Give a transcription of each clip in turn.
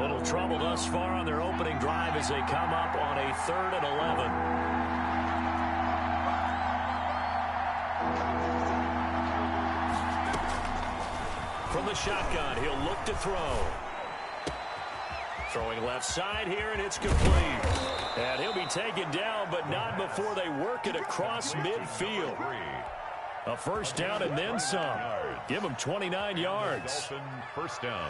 Little trouble thus far on their opening drive as they come up on a 3rd and 11. From the shotgun, he'll look to throw. Throwing left side here, and it's complete. And he'll be taken down, but not before they work it across midfield. A first down and then some. Give him 29 yards. First down.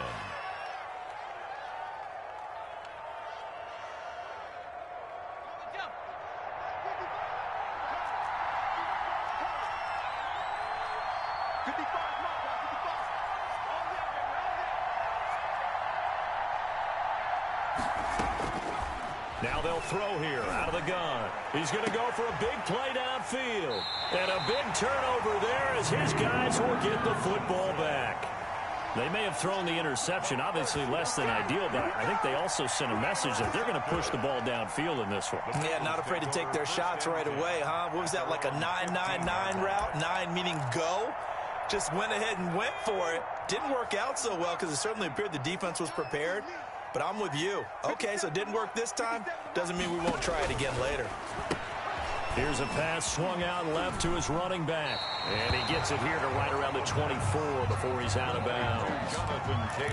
Now they'll throw here out of the gun. He's going to go for a big play downfield. And a big turnover there as his guys will get the football back. They may have thrown the interception, obviously less than ideal, but I think they also sent a message that they're going to push the ball downfield in this one. Yeah, not afraid to take their shots right away, huh? What was that, like a 9-9-9 route? 9 meaning go? Just went ahead and went for it. Didn't work out so well because it certainly appeared the defense was prepared. But I'm with you. Okay, so it didn't work this time. Doesn't mean we won't try it again later. Here's a pass swung out left to his running back. And he gets it here to right around the 24 before he's out of bounds.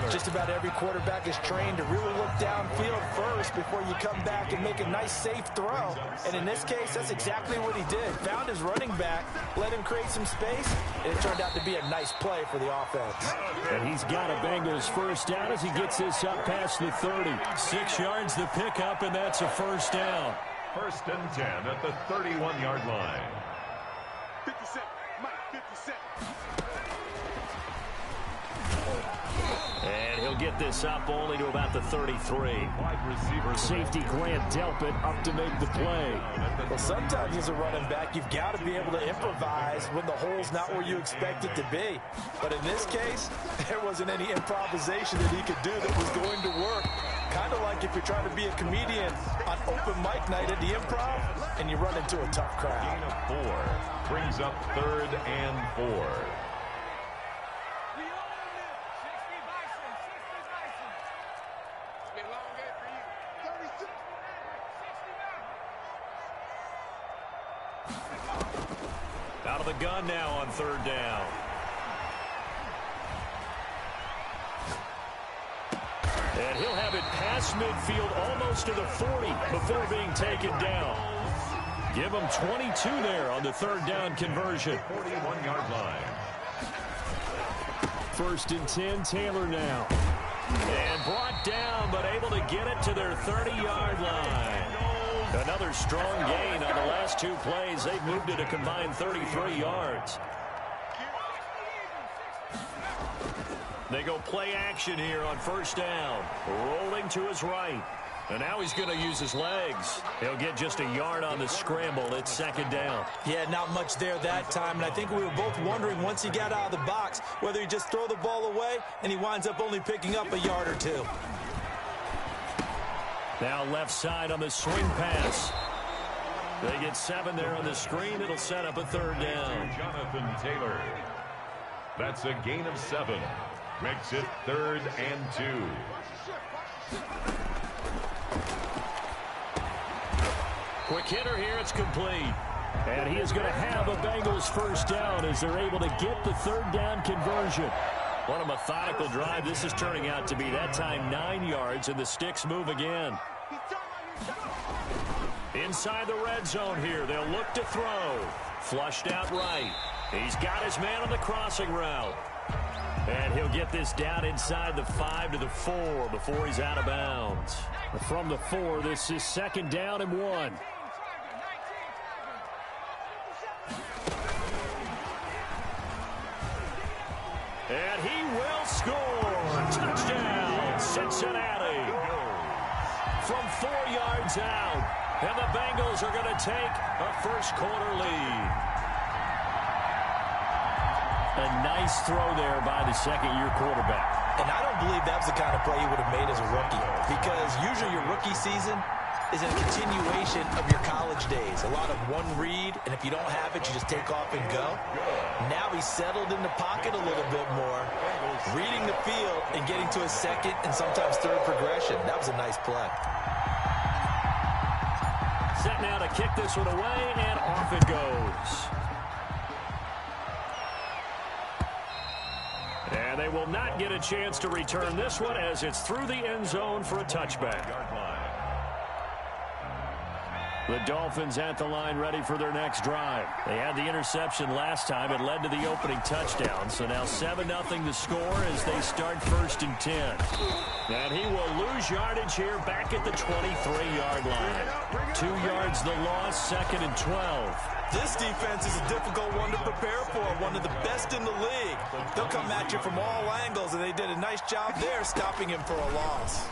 Just about every quarterback is trained to really look downfield first before you come back and make a nice, safe throw. And in this case, that's exactly what he did. Found his running back, let him create some space, and it turned out to be a nice play for the offense. And he's got a Bengals first down as he gets this up past the 30. 6 yards the pickup, and that's a first down. First and 10 at the 31-yard line. 57, Mike, 57. And he'll get this up only to about the 33. Wide receiver. Safety Grant Delpit up to make the play. Well, sometimes as a running back, you've got to be able to improvise when the hole's not where you expect it to be. But in this case, there wasn't any improvisation that he could do that was going to work. Kind of like if you're trying to be a comedian on open mic night at the Improv and you run into a tough crowd. Gain of 4 brings up 3rd and 4. Out of the gun now on 3rd down. And he'll have it past midfield almost to the 40 before being taken down. Give him 22 there on the 3rd down conversion. 41-yard line. 1st and 10, Taylor now. And brought down, but able to get it to their 30-yard line. Another strong gain on the last 2 plays. They've moved it a combined 33 yards. They go play action here on 1st down. Rolling to his right. And now he's going to use his legs. He'll get just a yard on the scramble. It's 2nd down. Yeah, not much there that time. And I think we were both wondering once he got out of the box whether he just throw the ball away and he winds up only picking up a yard or 2. Now left side on the swing pass. They get 7 there on the screen. It'll set up a 3rd down. Jonathan Taylor. That's a gain of 7. Makes it 3rd and 2. Quick hitter here. It's complete. And he is going to have a Bengals first down as they're able to get the 3rd down conversion. What a methodical drive this is turning out to be. That time 9 yards, and the sticks move again. Inside the red zone here. They'll look to throw. Flushed out right. He's got his man on the crossing route. And he'll get this down inside the 5 to the 4 before he's out of bounds. From the 4, this is 2nd down and 1. And he will score. Touchdown, Cincinnati. From 4 yards out. And the Bengals are going to take a first-quarter lead. A nice throw there by the second-year quarterback. And I don't believe that was the kind of play he would have made as a rookie. Because usually your rookie season, is a continuation of your college days. A lot of one read, and if you don't have it, you just take off and go. Now he's settled in the pocket a little bit more, reading the field and getting to a second and sometimes third progression. That was a nice play. Set now to kick this one away, and off it goes. And they will not get a chance to return this one as it's through the end zone for a touchback. The Dolphins at the line ready for their next drive. They had the interception last time. It led to the opening touchdown. So now 7-0 to score as they start 1st and 10. And he will lose yardage here back at the 23-yard line. 2 yards the loss, 2nd and 12. This defense is a difficult one to prepare for, one of the best in the league. They'll come at you from all angles, and they did a nice job there stopping him for a loss.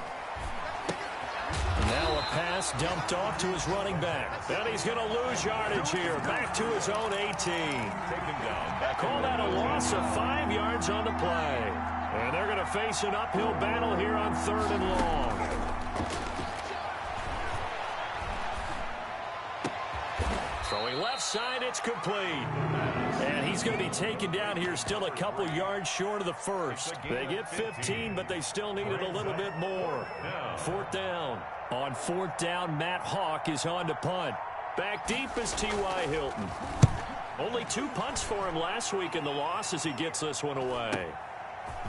Now a pass dumped off to his running back. And he's going to lose yardage here, back to his own 18. Call that a loss of 5 yards on the play. And they're going to face an uphill battle here on 3rd and long. Throwing left side, it's complete. And he's going to be taken down here still a couple yards short of the first. They get 15, but they still needed a little bit more. 4th down. On 4th down, Matt Hawk is on to punt. Back deep is T.Y. Hilton. Only 2 punts for him last week in the loss as he gets this one away.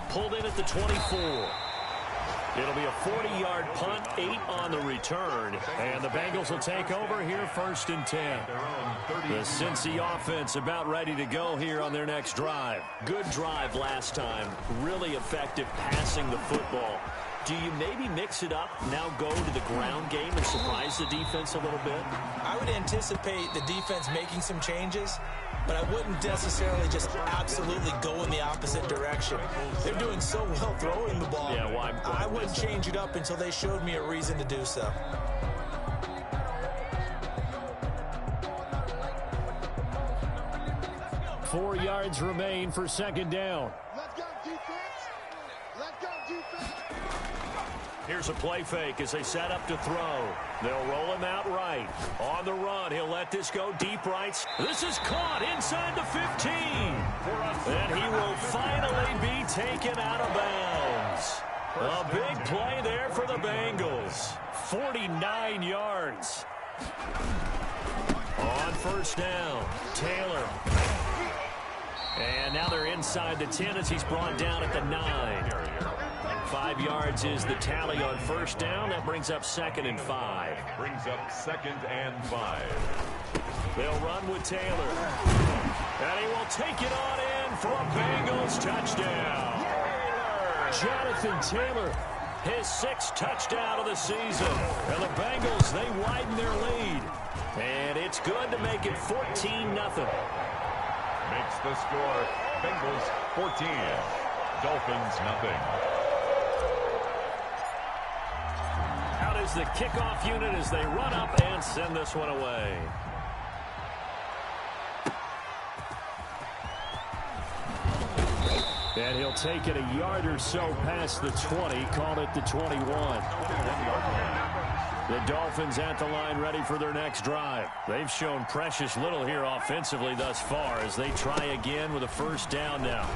Pulled in at the 24. It'll be a 40-yard punt, 8 on the return. And the Bengals will take over here 1st and 10. The Cincy offense about ready to go here on their next drive. Good drive last time. Really effective passing the football. Do you maybe mix it up, now go to the ground game and surprise the defense a little bit? I would anticipate the defense making some changes, but I wouldn't necessarily just absolutely go in the opposite direction. They're doing so well throwing the ball. Yeah, why I wouldn't change it up until they showed me a reason to do so. Four yards remain for 2nd down. Let's go, defense. Let's go, defense. Here's a play fake as they set up to throw. They'll roll him out right. On the run, he'll let this go deep right. This is caught inside the 15. And he will finally be taken out of bounds. A big play there for the Bengals. 49 yards. On 1st down, Taylor. And now they're inside the 10 as he's brought down at the 9. 5 yards is the tally on 1st down. That brings up 2nd and 5. Brings up 2nd and 5. They'll run with Taylor. And he will take it on in for a Bengals touchdown. Jonathan Taylor, his 6th touchdown of the season. And the Bengals, they widen their lead. And it's good to make it 14-0. Makes the score Bengals 14, Dolphins nothing. Out is the kickoff unit as they run up and send this one away. And he'll take it a yard or so past the 20, call it the 21. The Dolphins at the line ready for their next drive. They've shown precious little here offensively thus far as they try again with a 1st down now.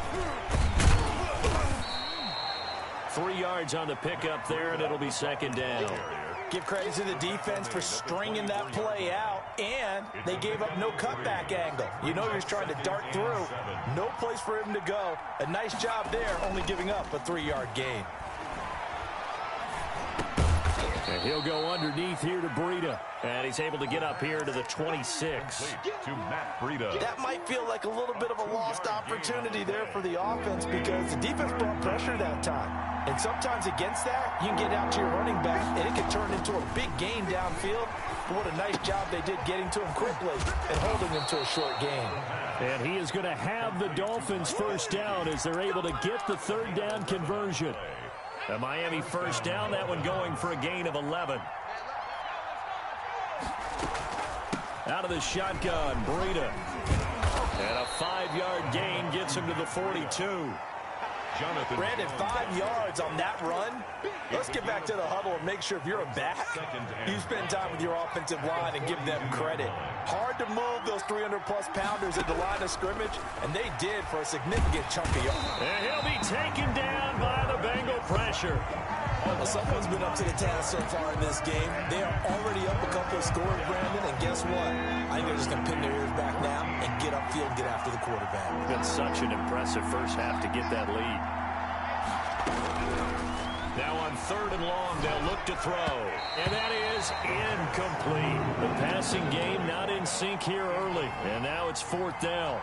3 yards on the pickup there, and it'll be 2nd down. Give credit to the defense for stringing that play out, and they gave up no cutback angle. You know he's trying to dart through. No place for him to go. A nice job there, only giving up a 3-yard gain. And he'll go underneath here to Breida. And he's able to get up here to the 26. To Matt Breida. That might feel like a little bit of a lost opportunity there for the offense because the defense brought pressure that time. And sometimes against that, you can get out to your running back, and it can turn into a big gain downfield. But what a nice job they did getting to him quickly and holding him to a short gain. And he is going to have the Dolphins 1st down as they're able to get the 3rd down conversion. A Miami 1st down, that one going for a gain of 11. Out of the shotgun, Breida. And a 5-yard gain gets him to the 42. Brandon, 5 yards on that run. Let's get back to the huddle and make sure if you're a back, you spend time with your offensive line and give them credit. Hard to move those 300-plus pounders at the line of scrimmage, and they did for a significant chunk of yards. And he'll be taken down by the Bengal pressure. Well, someone's been up to the task so far in this game. They are already up a couple of scores, Brandon, and guess what? I think they're just going to pin their ears back now and get upfield and get after the quarterback. It's been such an impressive first half to get that lead. Now on 3rd and long, they'll look to throw. And that is incomplete. The passing game not in sync here early. And now it's 4th down.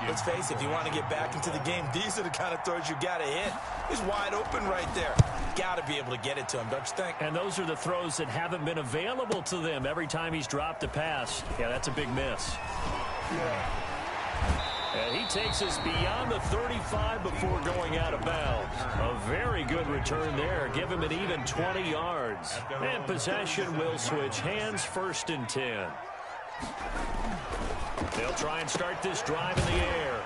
Let's face it, if you want to get back into the game, these are the kind of throws you got to hit. He's wide open right there. Got to be able to get it to him, don't you think? And those are the throws that haven't been available to them every time he's dropped a pass. Yeah, that's a big miss. And he takes us beyond the 35 before going out of bounds. A very good return there. Give him an even 20 yards. And possession will switch hands, 1st and 10. They'll try and start this drive in the air.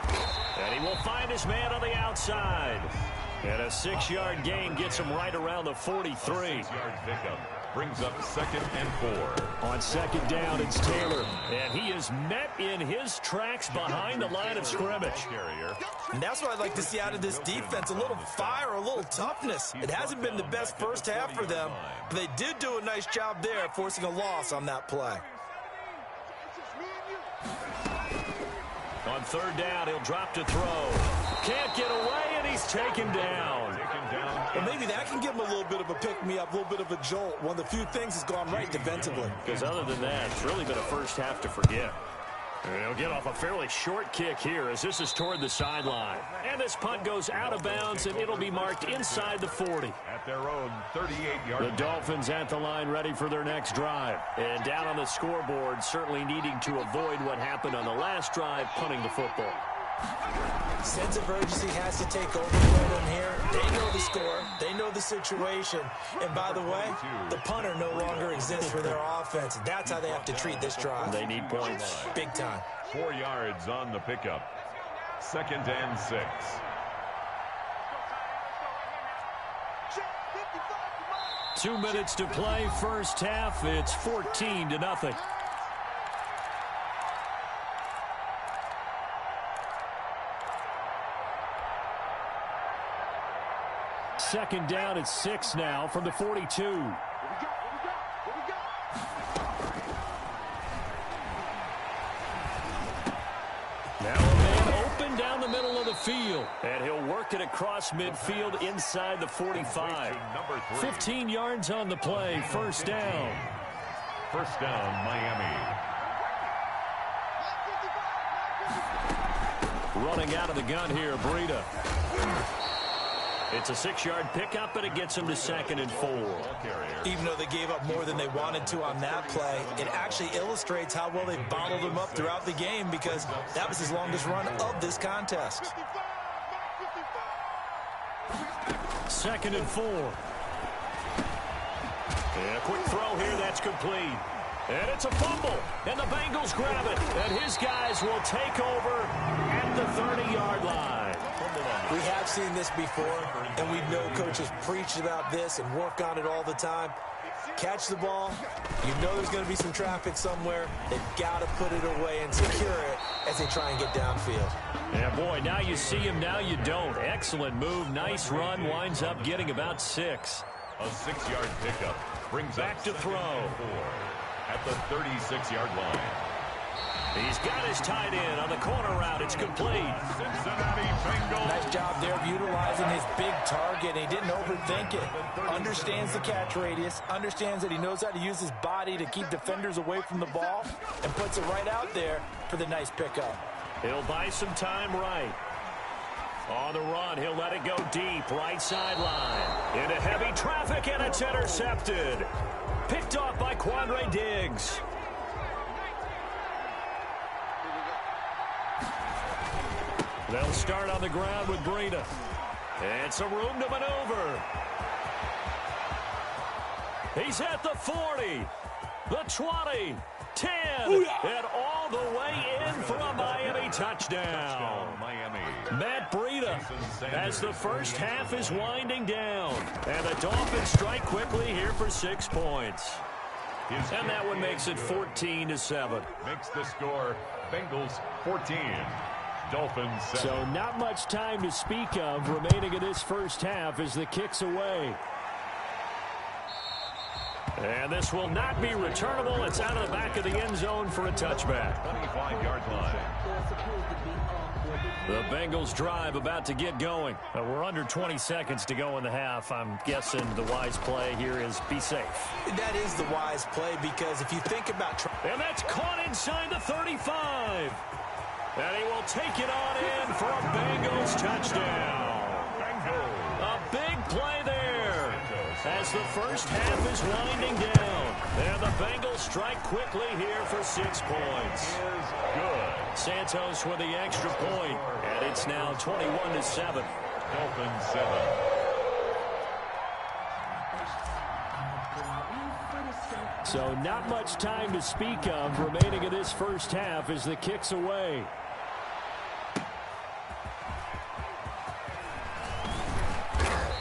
And he will find his man on the outside. And a 6-yard gain gets him right around the 43. 6-yard pickup brings up 2nd and 4. On 2nd down, it's Taylor. And he is met in his tracks behind the line of scrimmage. And that's what I'd like to see out of this defense. A little fire, a little toughness. It hasn't been the best first half for them, but they did do a nice job there, forcing a loss on that play. On 3rd down, he'll drop to throw. Can't get away, and he's taken down. Well, maybe that can give him a little bit of a pick-me-up, a little bit of a jolt. One of the few things has gone right defensively. Because other than that, it's really been a first half to forget. And he'll get off a fairly short kick here as this is toward the sideline. And this punt goes out of bounds, and it'll be marked inside the 40. At their own 38-yard line. The Dolphins at the line ready for their next drive. And down on the scoreboard, certainly needing to avoid what happened on the last drive, punting the football. Sense of urgency has to take over for them here. They know the score. They know the situation. And by the way, the punter no longer exists for their offense. That's how they have to treat this drive. They need points. Big time. 4 yards on the pickup. 2nd and 6. Two minutes to play, first half. It's 14-0. Second down at 6 now from the 42. Now a man open down the middle of the field. And he'll work it across midfield inside the 45. 15 yards on the play, 1st down. 1st down, Miami. Running out of the gun here, Breida. It's a 6-yard pickup, but it gets him to 2nd and 4. Even though they gave up more than they wanted to on that play, it actually illustrates how well they bottled him up throughout the game because that was his longest run of this contest. 2nd and 4. And a quick throw here, that's complete. And it's a fumble, and the Bengals grab it. And his guys will take over at the 30-yard line. We have seen this before, and we know coaches preach about this and work on it all the time. Catch the ball. You know there's going to be some traffic somewhere. They've got to put it away and secure it as they try and get downfield. Yeah, boy, now you see him, now you don't. Excellent move, nice run, winds up getting about 6. A 6-yard pickup brings back to throw. 4 at the 36-yard line. He's got his tight end on the corner route. It's complete. Cincinnati Bengals. Nice job there of utilizing his big target. He didn't overthink it. Understands the catch radius. Understands that he knows how to use his body to keep defenders away from the ball. And puts it right out there for the nice pickup. He'll buy some time right. On the run, he'll let it go deep. Right sideline. Into heavy traffic, and it's intercepted. Picked off by Quandre Diggs. They'll start on the ground with Breida. And some room to maneuver. He's at the 40, the 20, 10, and all the way in for a Miami touchdown. Miami. Matt Breida arena as the first half is winding down. And the Dolphins strike quickly here for 6 points. And that one makes it 14-7. Makes the score Bengals 14, Dolphins 7. So not much time to speak of remaining in this first half as the kick's away. And this will not be returnable. It's out of the back of the end zone for a touchback. 25-yard line. The Bengals drive about to get going. We're under 20 seconds to go in the half. I'm guessing the wise play here is be safe. That is the wise play because if you think about... And that's caught inside the 35. And he will take it on in for a Bengals touchdown. A big play there as the first half is winding down. And the Bengals strike quickly here for 6 points. Good. Santos with the extra point, and it's now 21-7. Dolphins 7. So not much time to speak of remaining in this first half as the kick's away.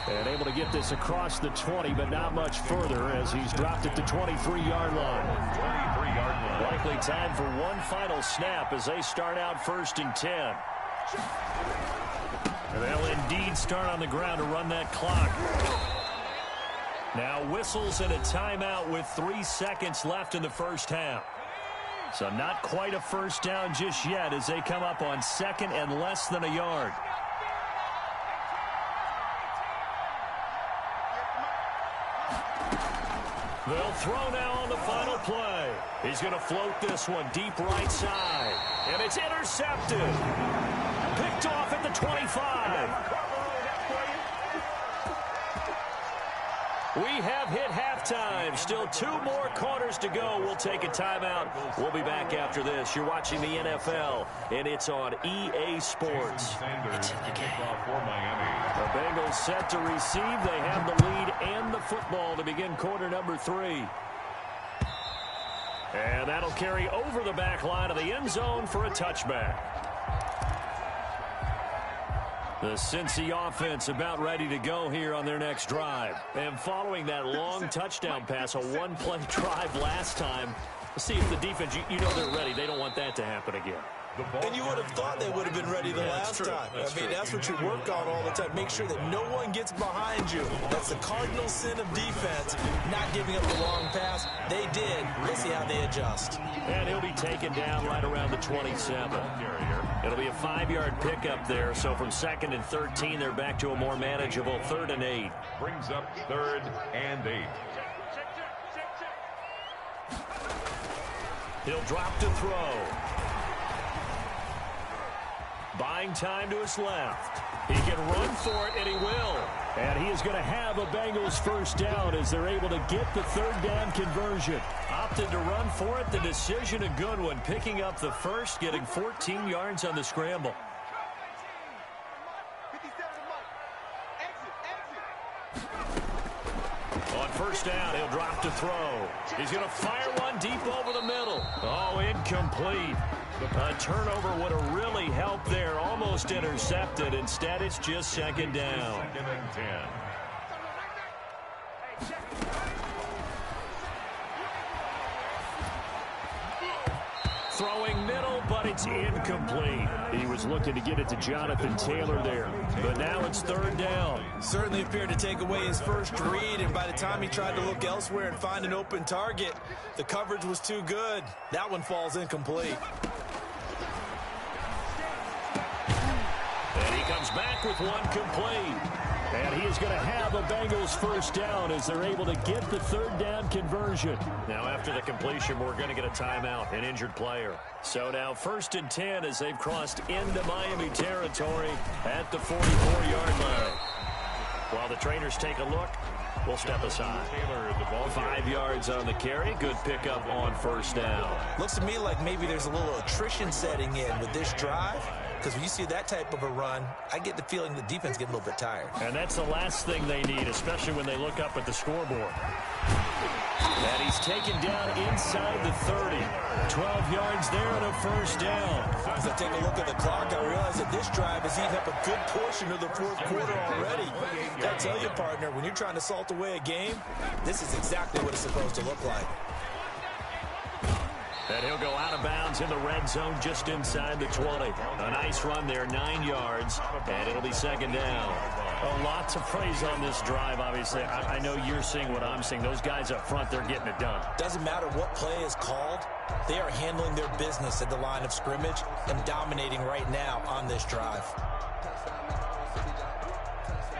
And able to get this across the 20, but not much further as he's dropped it to 23-yard line. 23-yard line. Likely time for one final snap as they start out 1st and 10. And they'll indeed start on the ground to run that clock. Now whistles and a timeout with 3 seconds left in the first half. So not quite a first down just yet as they come up on 2nd and less than a yard. They'll throw now on the final play. He's going to float this one deep right side. And it's intercepted. Picked off at the 25. We have hit halftime. Still 2 more quarters to go. We'll take a timeout. We'll be back after this. You're watching the NFL, and it's on EA Sports. It's in the game. For Miami. The Bengals set to receive. They have the lead and the football to begin quarter number 3. And that'll carry over the back line of the end zone for a touchback. The Cincy offense about ready to go here on their next drive. And following that long touchdown pass, a one-play drive last time, let's see if the defense, you know they're ready. They don't want that to happen again. And you would have thought they would have been ready the last time. That's what you work on all the time. Make sure that no one gets behind you. That's the cardinal sin of defense, not giving up the long pass. They did. Let's see how they adjust. And he'll be taken down right around the 27. It'll be a 5-yard pickup there. So from 2nd and 13, they're back to a more manageable 3rd and 8. Brings up 3rd and 8. He'll drop to throw. Buying time to his left. He can run for it, and he will. And he is going to have a Bengals first down as they're able to get the 3rd down conversion. Opted to run for it. The decision a good one. Picking up the first, getting 14 yards on the scramble. On first down, he'll drop to throw. He's going to fire one deep over the middle. Oh, incomplete. A turnover would have really helped there. Almost intercepted. Instead, it's just 2nd down. 2nd and 10. Throwing middle, but it's incomplete. He was looking to get it to Jonathan Taylor there. But now it's 3rd down. Certainly appeared to take away his first read, and by the time he tried to look elsewhere and find an open target, the coverage was too good. That one falls incomplete. And he comes back with one complete. And he is going to have a Bengals first down as they're able to get the 3rd down conversion. Now after the completion, we're going to get a timeout, an injured player. So now 1st and 10 as they've crossed into Miami territory at the 44-yard line. While the trainers take a look, we'll step aside. 5 yards on the carry. Good pickup on first down. Looks to me like maybe there's a little attrition setting in with this drive. because when you see that type of a run, I get the feeling the defense get a little bit tired. And that's the last thing they need, especially when they look up at the scoreboard. And he's taken down inside the 30. 12 yards there and a first down. As I take a look at the clock, I realize that this drive has eaten up a good portion of the fourth quarter already. Gotta tell you, partner, when you're trying to salt away a game, this is exactly what it's supposed to look like. And he'll go out of bounds in the red zone just inside the 20. A nice run there, 9 yards, and it'll be second down. Oh, lots of praise on this drive, obviously. I know you're seeing what I'm seeing. Those guys up front, they're getting it done. Doesn't matter what play is called. They are handling their business at the line of scrimmage and dominating right now on this drive.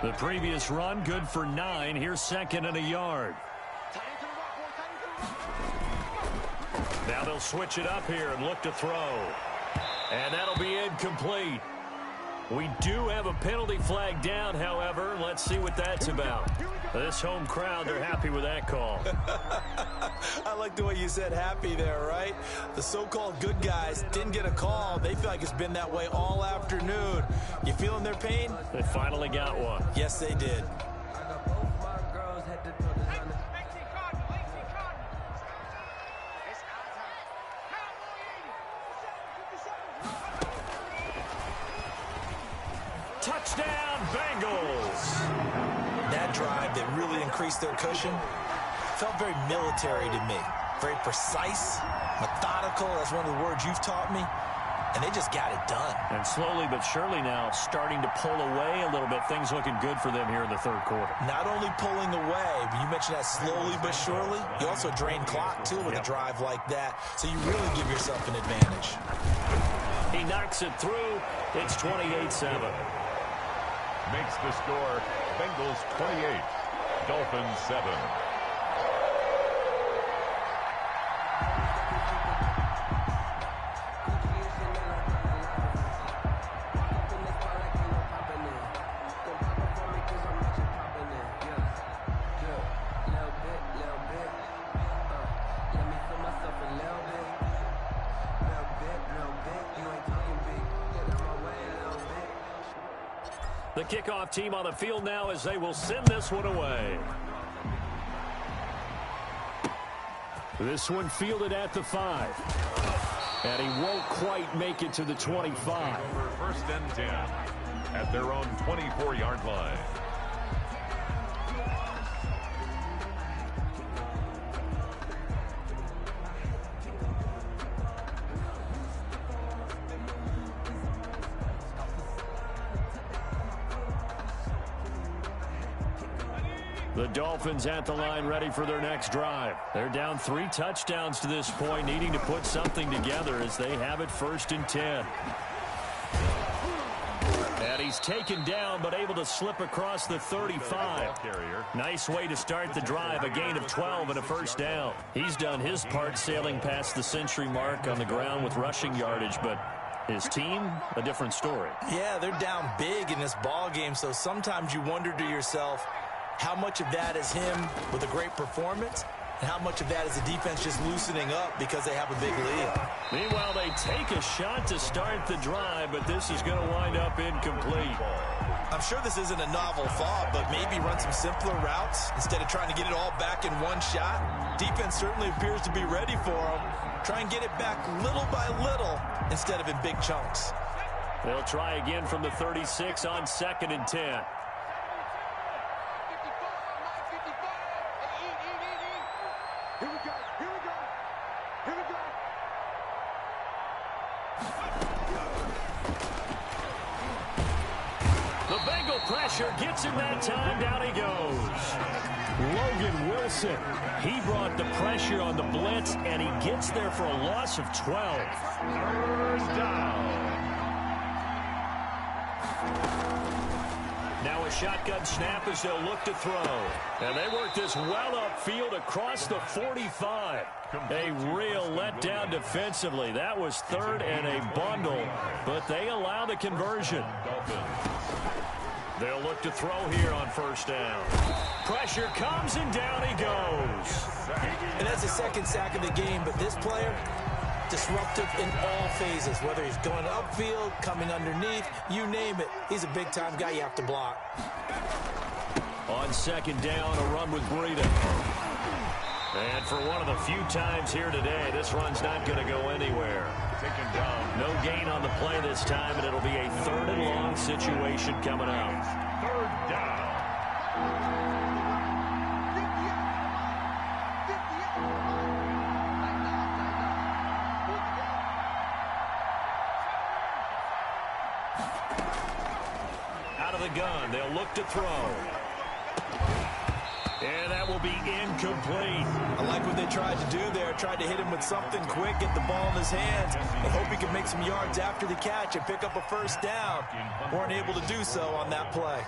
The previous run, good for 9. Here's second and a yard. Now they'll switch it up here and look to throw. And that'll be incomplete. We do have a penalty flag down, however. Let's see what that's about. This home crowd, they're happy with that call. I like the way you said happy there, right? The so-called good guys didn't get a call. They feel like it's been that way all afternoon. You feeling their pain? They finally got one. Yes, they did. Touchdown, Bengals! That drive that really increased their cushion felt very military to me. Very precise, methodical. That's one of the words you've taught me. And they just got it done. And slowly but surely now starting to pull away a little bit. Things looking good for them here in the third quarter. Not only pulling away, but you mentioned that slowly but surely. You also drain clock, too, with a drive like that. So you really give yourself an advantage. He knocks it through. It's 28-7. Makes the score Bengals 28, Dolphins 7. The kickoff team on the field now as they will send this one away. This one fielded at the 5. And he won't quite make it to the 25. First and 10 at their own 24-yard line. The Dolphins at the line ready for their next drive. They're down 3 touchdowns to this point, needing to put something together as they have it first and 10. And he's taken down but able to slip across the 35. Nice way to start the drive, a gain of 12 and a first down. He's done his part sailing past the century mark on the ground with rushing yardage, but his team, a different story. Yeah, they're down big in this ball game, so sometimes you wonder to yourself, how much of that is him with a great performance, and how much of that is the defense just loosening up because they have a big lead. Meanwhile, they take a shot to start the drive, but this is going to wind up incomplete. I'm sure this isn't a novel thought, but maybe run some simpler routes instead of trying to get it all back in one shot. Defense certainly appears to be ready for him. Try and get it back little by little instead of in big chunks. They'll try again from the 36 on second and 10. Here we go. Here we go. Here we go. The Bengal pressure gets him that time. Down he goes. Logan Wilson. He brought the pressure on the blitz, and he gets there for a loss of 12. First down. Now a shotgun snap as they'll look to throw. And they work this well upfield across the 45. A real letdown defensively. That was third and a bundle, but they allow the conversion. They'll look to throw here on first down. Pressure comes and down he goes. And that's the second sack of the game, but this player, disruptive in all phases, whether he's going upfield, coming underneath, you name it. He's a big-time guy you have to block. On second down, a run with Breida. And for one of the few times here today, this run's not going to go anywhere. Taken down. No gain on the play this time, and it'll be a 3rd and long situation coming up. 3rd down. Out of the gun, they'll look to throw. And that will be incomplete. I like what they tried to do there. Tried to hit him with something quick, get the ball in his hands, and hope he can make some yards after the catch and pick up a 1st down. Weren't able to do so on that play.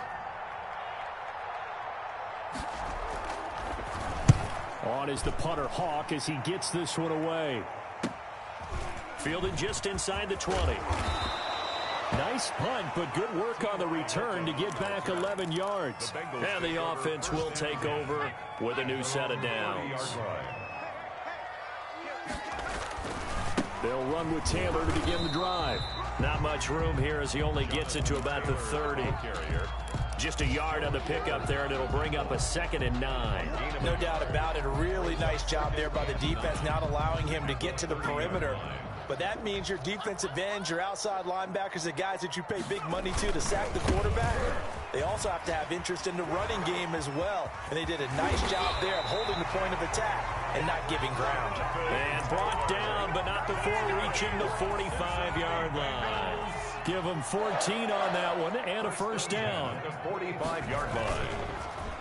On is the punter, Hawk, as he gets this one away. Fielded just inside the 20. Nice punt, but good work on the return to get back 11 yards. And the offense will take over with a new set of downs. They'll run with Taylor to begin the drive. Not much room here as he only gets it to about the 30. Just a yard on the pickup there, and it'll bring up a 2nd and 9. No doubt about it. A really nice job there by the defense, not allowing him to get to the perimeter. But that means your defensive ends, your outside linebackers, the guys that you pay big money to sack the quarterback, they also have to have interest in the running game as well. And they did a nice job there of holding the point of attack and not giving ground. And brought down, but not before reaching the 45-yard line. Give them 14 on that one and a 1st down. The 45-yard line.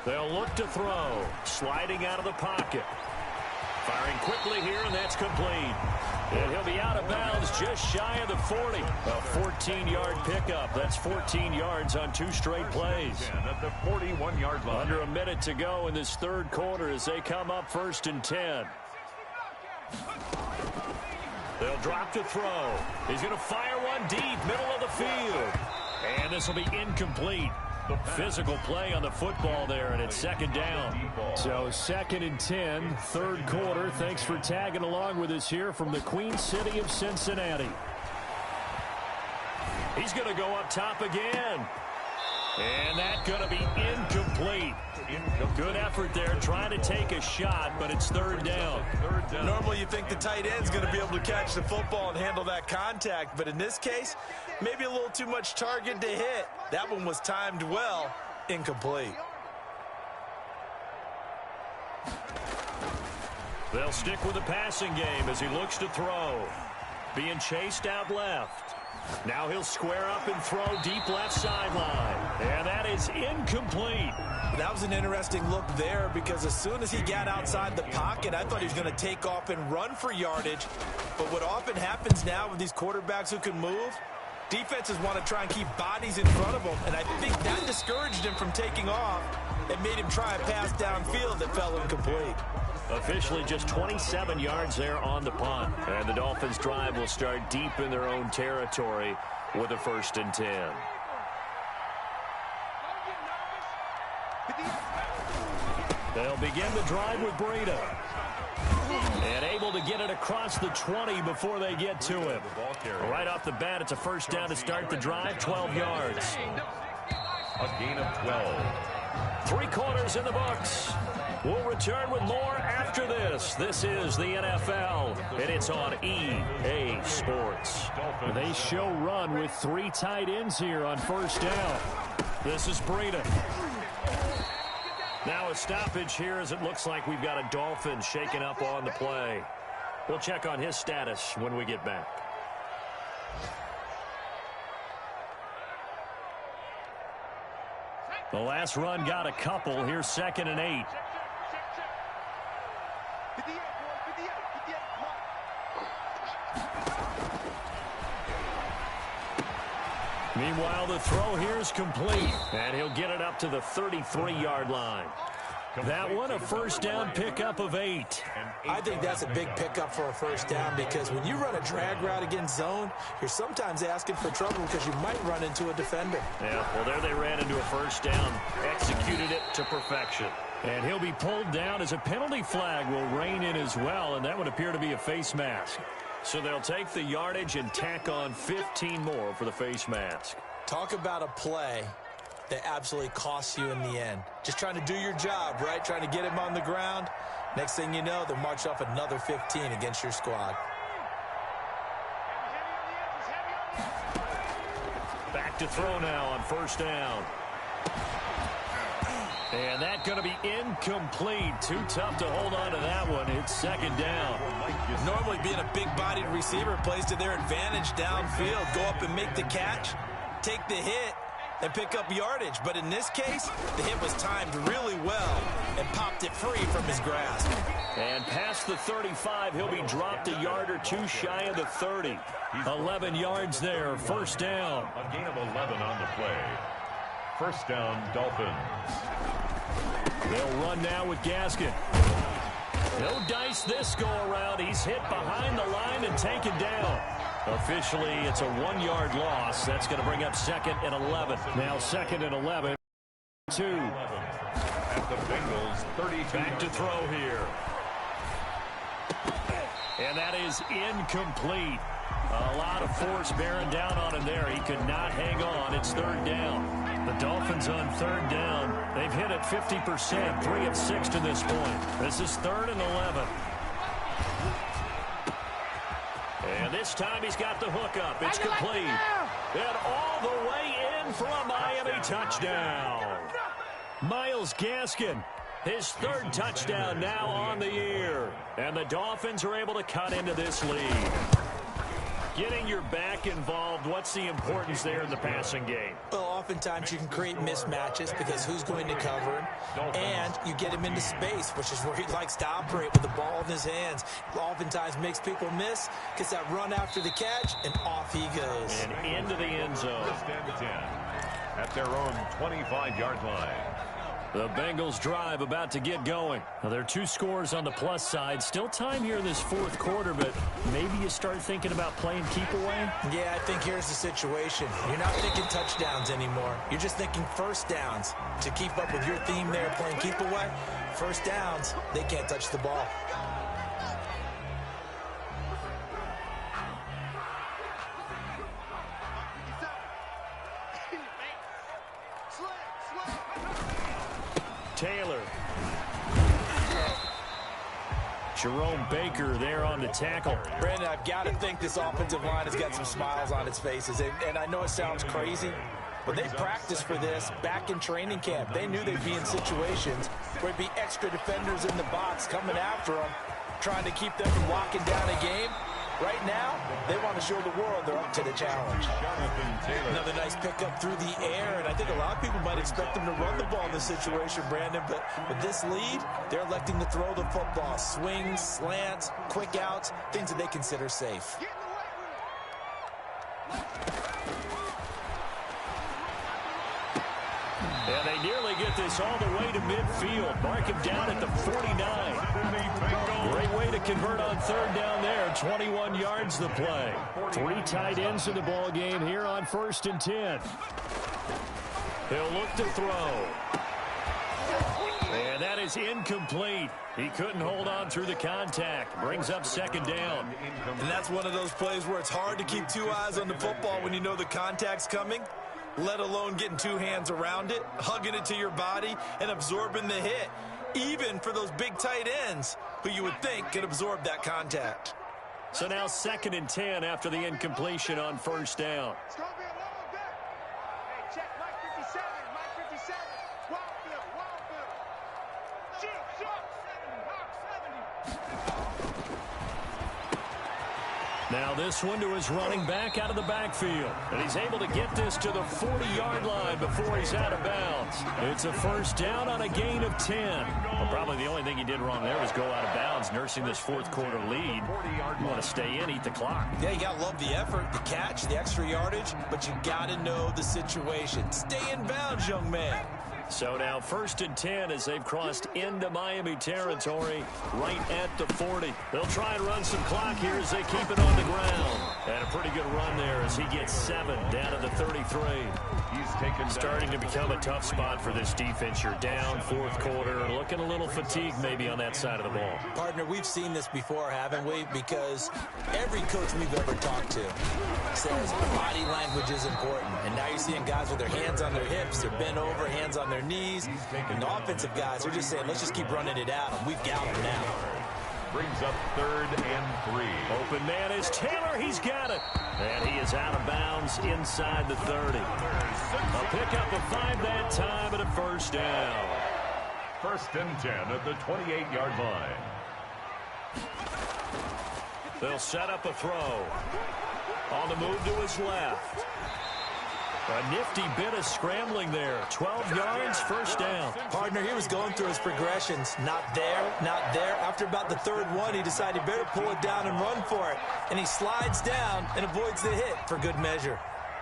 They'll look to throw. Sliding out of the pocket. Firing quickly here, and that's complete. And he'll be out of bounds just shy of the 40. A 14-yard pickup. That's 14 yards on 2 straight plays. At the 41-yard line. Under a minute to go in this 3rd quarter as they come up 1st and 10. They'll drop to throw. He's going to fire one deep, middle of the field. And this will be incomplete. Physical play on the football there, and it's 2nd down. So 2nd and 10, 3rd quarter. Thanks for tagging along with us here from the Queen City of Cincinnati. He's going to go up top again. And that's going to be incomplete. Good effort there, trying to take a shot, but it's 3rd down. Normally you think the tight end's going to be able to catch the football and handle that contact, but in this case, maybe a little too much target to hit. That one was timed well, incomplete. They'll stick with the passing game as he looks to throw. Being chased out left. Now he'll square up and throw deep left sideline. And that is incomplete. That was an interesting look there because as soon as he got outside the pocket, I thought he was going to take off and run for yardage. But what often happens now with these quarterbacks who can move, defenses want to try and keep bodies in front of them. And I think that discouraged him from taking off and made him try a pass downfield that fell incomplete. Officially just 27 yards there on the punt. And the Dolphins' drive will start deep in their own territory with a 1st and 10. They'll begin the drive with Breida. And able to get it across the 20 before they get to him. Right off the bat, it's a 1st down to start the drive, 12 yards. A gain of 12. 3 quarters in the books. We'll return with more after this. This is the NFL, and it's on EA Sports. They show run with 3 tight ends here on 1st down. This is Breida. Now a stoppage here as it looks like we've got a Dolphin shaken up on the play. We'll check on his status when we get back. The last run got a couple. Here's 2nd and 8. Meanwhile, the throw here is complete, and he'll get it up to the 33-yard line. That one, a 1st down pickup of 8. I think that's a big pickup for a 1st down because when you run a drag route against zone, you're sometimes asking for trouble because you might run into a defender. Yeah, well, there they ran into a 1st down, executed it to perfection. And he'll be pulled down as a penalty flag will rein in as well, and that would appear to be a face mask. So they'll take the yardage and tack on 15 more for the face mask. Talk about a play that absolutely costs you in the end. Just trying to do your job, right? Trying to get him on the ground. Next thing you know, they'll march off another 15 against your squad. Back to throw now on first down. And that's going to be incomplete. Too tough to hold on to that one. It's second down. Normally being a big-bodied receiver plays to their advantage downfield. Go up and make the catch, take the hit, and pick up yardage. But in this case, the hit was timed really well and popped it free from his grasp. And past the 35, he'll be dropped a yard or two shy of the 30. 11 yards there, first down. A gain of 11 on the play. First down, Dolphins. They'll run now with Gaskin. No dice this go-around. He's hit behind the line and taken down. Officially, it's a 1-yard loss. That's going to bring up second and 11. Now second and 11. 2. At the Bengals, 32. Back to throw here. And that is incomplete. A lot of force bearing down on him there. He could not hang on. It's third down. The Dolphins on third down. They've hit it 50%, 3 of 6 to this point. This is third and 11. And this time he's got the hook up. It's complete. And all the way in for a Miami touchdown. Myles Gaskin, his third touchdown now on the year. And the Dolphins are able to cut into this lead. Getting your back involved, what's the importance there in the passing game? Well, oftentimes you can create mismatches because who's going to cover him, and you get him into space, which is where he likes to operate with the ball in his hands. Oftentimes makes people miss, gets that run after the catch, and off he goes. And into the end zone. Stand to 10 at their own 25-yard line. The Bengals drive about to get going. Now, there are 2 scores on the plus side. Still time here in this fourth quarter, but maybe you start thinking about playing keep away? Yeah, I think here's the situation. You're not thinking touchdowns anymore. You're just thinking first downs. To keep up with your theme there, playing keep away, first downs, they can't touch the ball. Taylor. Jerome Baker there on the tackle. Brandon, I've got to think this offensive line has got some smiles on its faces. And I know it sounds crazy, but they practiced for this back in training camp. They knew they'd be in situations where there'd be extra defenders in the box coming after them, trying to keep them from locking down a game. Right now, they want to show the world they're up to the challenge. Another nice pickup through the air, and I think a lot of people might expect them to run the ball in this situation, Brandon, but with this lead, they're electing to throw the football. Swings, slants, quick outs, things that they consider safe. And they nearly get this all the way to midfield. Mark him down at the 49. Great way to convert on third down there. 21 yards the play. 3 tight ends in the ball game here on 1st and 10. He'll look to throw. And that is incomplete. He couldn't hold on through the contact. Brings up second down. And that's one of those plays where it's hard to keep 2 eyes on the football when you know the contact's coming, let alone getting 2 hands around it, hugging it to your body, and absorbing the hit. Even for those big tight ends who you would think could absorb that contact. So now 2nd and 10 after the incompletion on first down. It's going to be a little bit. Hey, check Mike 57. Mike 57. Wildfield. Shoot. Hawk 70. Now this one to his running back out of the backfield. And he's able to get this to the 40-yard line before he's out of bounds. It's a first down on a gain of 10. Well, probably the only thing he did wrong there was go out of bounds, nursing this fourth quarter lead. You want to stay in, eat the clock. Yeah, you got to love the effort, the catch, the extra yardage, but you got to know the situation. Stay in bounds, young man. So now 1st and 10 as they've crossed into Miami territory right at the 40. They'll try and run some clock here as they keep it on the ground. And a pretty good run there as he gets 7 down to the 33. He's Starting to become a tough spot for this defense. You're down fourth quarter, looking a little fatigued maybe on that side of the ball. Partner, we've seen this before, haven't we? Because every coach we've ever talked to says body language is important. And now you're seeing guys with their hands on their hips, they're bent over, hands on their knees. And the offensive guys are just saying, let's just keep running it out. And we've got them now. Brings up 3rd and 3. Open man is Taylor. He's got it. And he is out of bounds inside the 30. A pickup of 5 that time and a first down. 1st and 10 at the 28-yard line. They'll set up a throw. On the move to his left. A nifty bit of scrambling there. 12 yards, first down. Partner, he was going through his progressions. Not there, not there. After about the 3rd one, he decided he better pull it down and run for it. And he slides down and avoids the hit for good measure.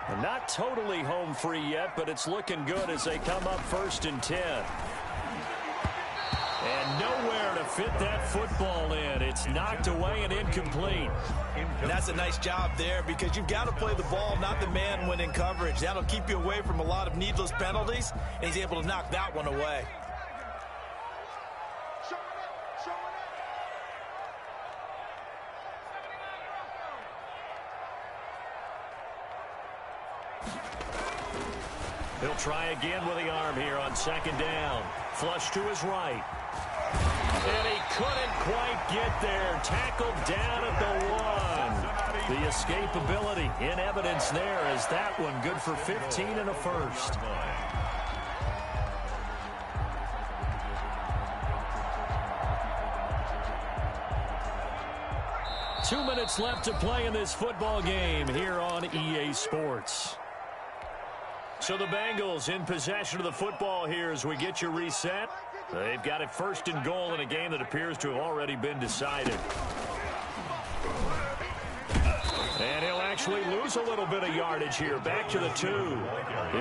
And not totally home free yet, but it's looking good as they come up 1st and 10. And nowhere to fit that football in. It's knocked away and incomplete. And that's a nice job there because you've got to play the ball, not the man when in coverage. That'll keep you away from a lot of needless penalties, and he's able to knock that one away. He'll try again with the arm here on 2nd down. Flush to his right. And he couldn't quite get there. Tackled down at the 1. The escapability in evidence there as that one good for 15 and a first. Two minutes left to play in this football game here on EA Sports. So the Bengals in possession of the football here as we get you reset. They've got it 1st and goal in a game that appears to have already been decided. And he'll actually lose a little bit of yardage here. Back to the 2.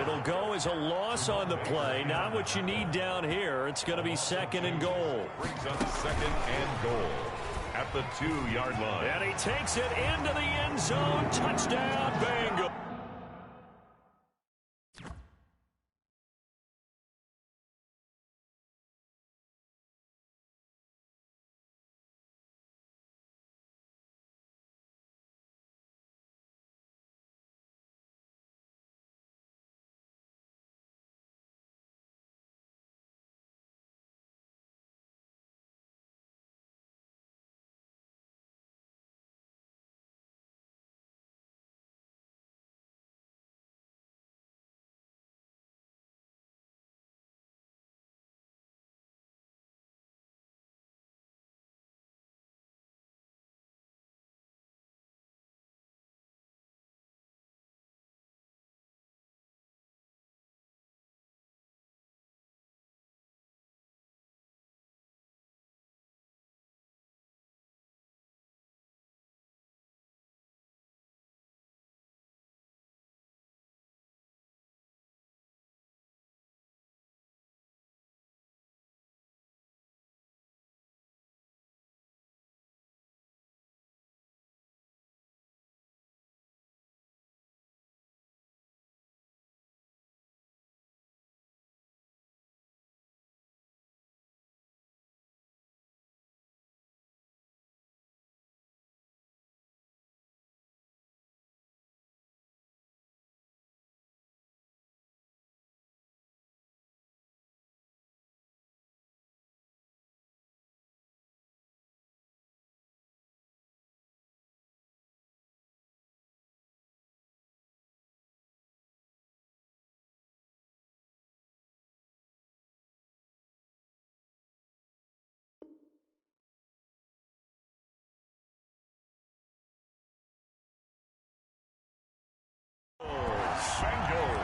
It'll go as a loss on the play. Not what you need down here. It's going to be 2nd and goal. Brings up 2nd and goal at the 2-yard line. And he takes it into the end zone. Touchdown, Bengals.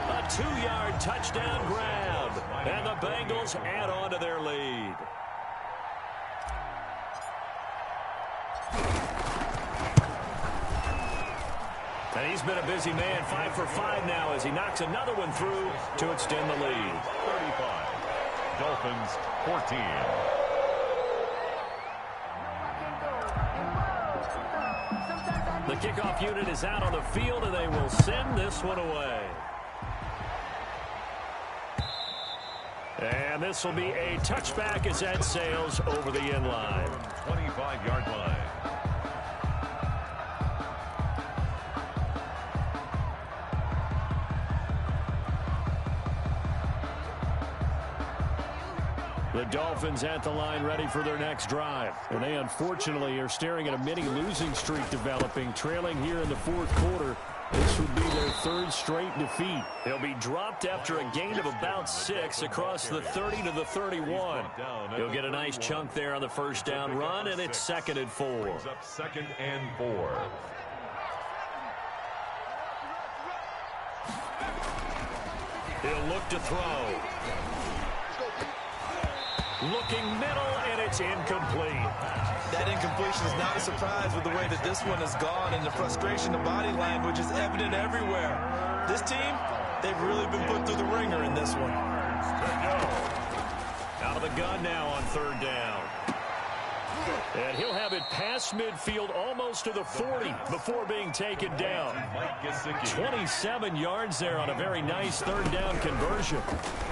A 2-yard touchdown grab. And the Bengals add on to their lead. And he's been a busy man, 5 for 5 now as he knocks another one through to extend the lead. 35. Dolphins 14. The kickoff unit is out on the field, and they will send this one away. And this will be a touchback as that sails over the end line. 25-yard line. The Dolphins at the line ready for their next drive. And they unfortunately are staring at a mini losing streak developing, trailing here in the fourth quarter. This would be their third straight defeat. They'll be dropped after a gain of about 6 across the 30 to the 31. He'll get a nice chunk there on the first down run, and it's 2nd and 4. Brings up 2nd and 4. He'll look to throw. Looking middle, and it's incomplete. That incompletion is not a surprise with the way that this one has gone, and the frustration, the body language is evident everywhere. This team, they've really been put through the ringer in this one. Out of the gun now on 3rd down. And he'll have it past midfield almost to the 40 before being taken down. 27 yards there on a very nice 3rd down conversion.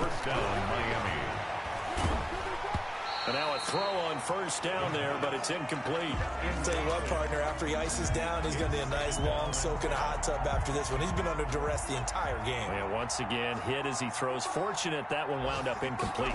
First down, Miami. And now a throw on 1st down there, but it's incomplete. I'll tell you what, partner, after he ices down, he's going to need a nice long soak in a hot tub after this one. He's been under duress the entire game. And once again, hit as he throws. Fortunate that one wound up incomplete.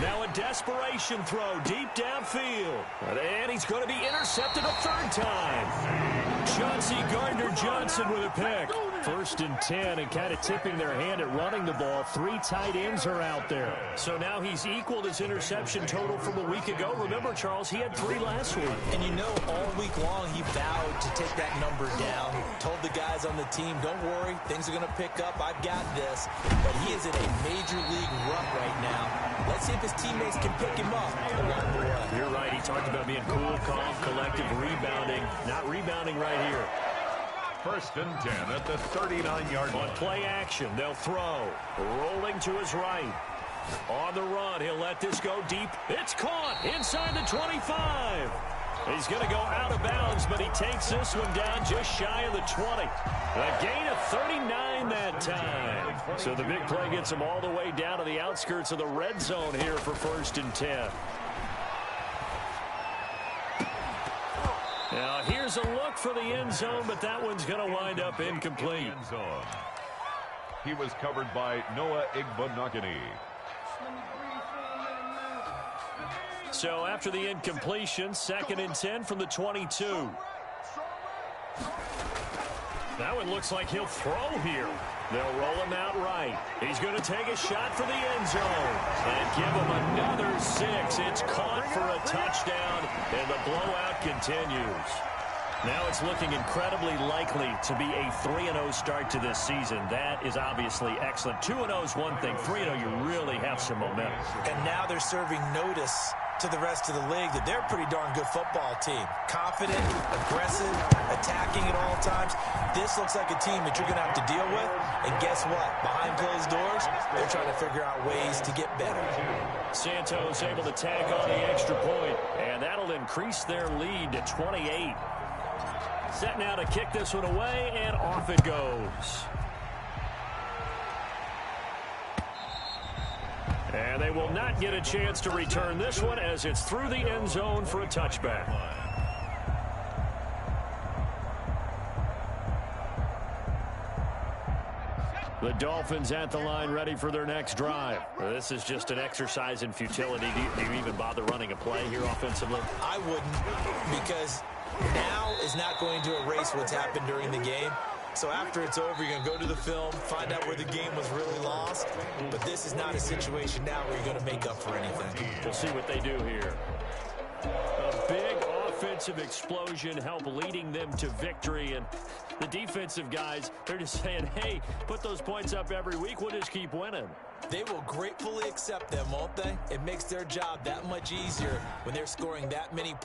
Now a desperation throw deep downfield. And he's going to be intercepted a 3rd time. Chauncey Gardner-Johnson with a pick. 1st and 10, and kind of tipping their hand at running the ball. 3 tight ends are out there. So now he's equaled his interception total from a week ago. Remember, Charles, he had 3 last week. And you know, all week long he vowed to take that number down. Told the guys on the team, don't worry, things are going to pick up. I've got this. But he is in a major league rut right now. Let's see if his teammates can pick him up along the way. You're right. He talked about being cool, calm, collective, rebounding. Not rebounding right here. 1st and 10 at the 39-yard line. On play action, they'll throw. Rolling to his right. On the run, he'll let this go deep. It's caught inside the 25. He's going to go out of bounds, but he takes this one down just shy of the 20. A gain of 39 that time. So the big play gets him all the way down to the outskirts of the red zone here for 1st and 10. Now here's a look for the end zone, but that one's going to wind up incomplete. End zone. He was covered by Noah Igbenogany. So after the incompletion, 2nd and 10 from the 22. That one looks like he'll throw here. They'll roll him out right. He's going to take a shot for the end zone and give him another 6. It's caught for a touchdown, and the blowout continues. Now it's looking incredibly likely to be a 3-0 start to this season. That is obviously excellent. 2-0 is one thing. 3-0, you really have some momentum. And now they're serving notice to the rest of the league that they're a pretty darn good football team. Confident, aggressive, attacking at all times. This looks like a team that you're going to have to deal with. And guess what? Behind closed doors, they're trying to figure out ways to get better. Santos able to tack on the extra point, and that'll increase their lead to 28. Set now to kick this one away, and off it goes. And they will not get a chance to return this one as it's through the end zone for a touchback. The Dolphins at the line ready for their next drive. This is just an exercise in futility. Do you even bother running a play here offensively? I wouldn't, because now is not going to erase what's happened during the game. So after it's over, you're going to go to the film, find out where the game was really lost. But this is not a situation now where you're going to make up for anything. We'll see what they do here. A big offensive explosion help leading them to victory. And the defensive guys, they're just saying, hey, put those points up every week. We'll just keep winning. They will gratefully accept them, won't they? It makes their job that much easier when they're scoring that many points.